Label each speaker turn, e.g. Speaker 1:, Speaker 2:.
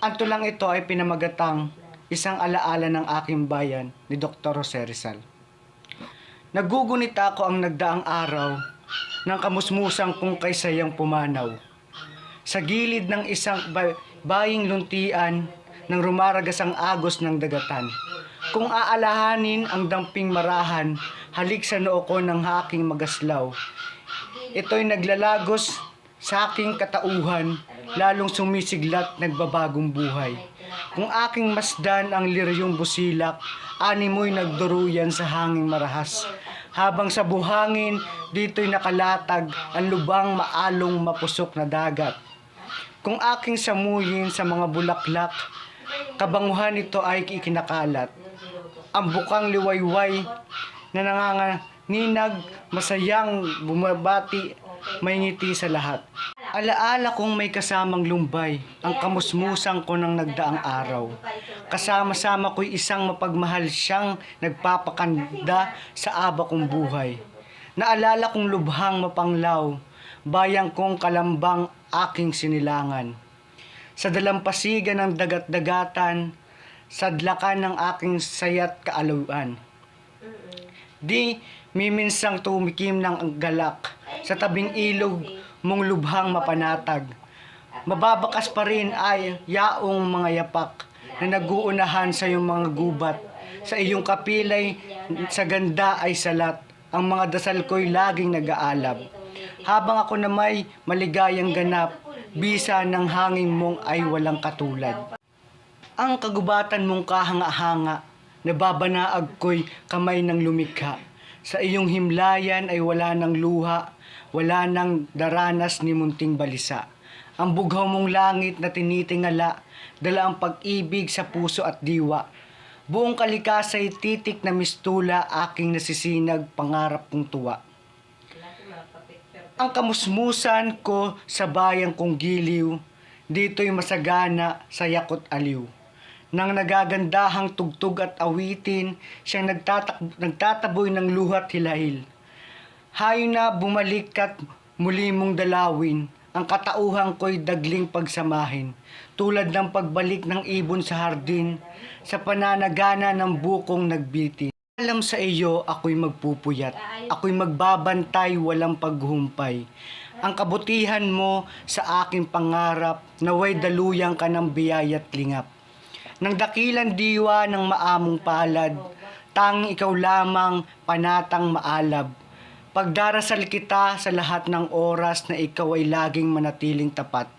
Speaker 1: Ang tulang ito ay pinamagatang isang alaala ng aking bayan ni Dr. Jose Rizal. Nagugunita ako ang nagdaang araw ng kamusmusang kung kaysayang pumanaw. Sa gilid ng isang baying luntian nang rumaragas ang agos ng dagatan. Kung aalahanin ang damping marahan, halik sa noo ko ng aking magaslaw. Ito'y naglalagos sa aking katauhan, lalong sumisiglat nagbabagong buhay. Kung aking masdan ang liryong busilak, animoy nagduruyan sa hanging marahas. Habang sa buhangin, dito'y nakalatag ang lubang maalong mapusok na dagat. Kung aking samuyin sa mga bulaklak, kabanguhan ito ay ikinakalat. Ang bukang liwayway na nanganganinag, masayang bumabati, may ngiti sa lahat. Alaala kong may kasamang lumbay, ang kamusmusang ko ng nagdaang araw. Kasama-sama ko'y isang mapagmahal siyang nagpapakanda sa aba kong buhay. Naalala kong lubhang mapanglaw, bayang kong kalambang aking sinilangan. Sa dalampasigan ng dagat-dagatan, sadlakan ng aking sayat kaalawan. Di miminsang tumikim ng galak, sa tabing ilog mong lubhang mapanatag. Mababakas pa rin ay yaong mga yapak na naguunahan sa iyong mga gubat. Sa iyong kapilay, sa ganda ay salat, ang mga dasal ko'y laging nag-aalab. Habang ako na may maligayang ganap, bisa ng hangin mong ay walang katulad. Ang kagubatan mong kahanga-hanga, nababanaag ko'y kamay ng lumikha. Sa iyong himlayan ay wala ng luha, wala ng daranas ni munting balisa. Ang bughaw mong langit na tinitingala, dala ang pag-ibig sa puso at diwa. Buong kalikasa'y titik na mistula, aking nasisinag, pangarap kong tuwa. Ang kamusmusan ko sa bayang kong giliw, dito'y masagana sa yakot aliw. Nang nagagandahang tugtog at awitin, siyang nagtataboy ng luhat hilahil. Hayo na bumalik at muli mong dalawin, ang katauhan ko'y dagling pagsamahin. Tulad ng pagbalik ng ibon sa hardin, sa pananagana ng bukong nagbitin. Alam sa iyo, ako'y magpupuyat, ako'y magbabantay, walang paghuhumpay. Ang kabutihan mo sa aking pangarap, naway daluyang ka ng biyaya't lingap. Nang dakilang diwa ng maamong palad, tanging ikaw lamang panatang maalab. Pagdarasal kita sa lahat ng oras na ikaw ay laging manatiling tapat.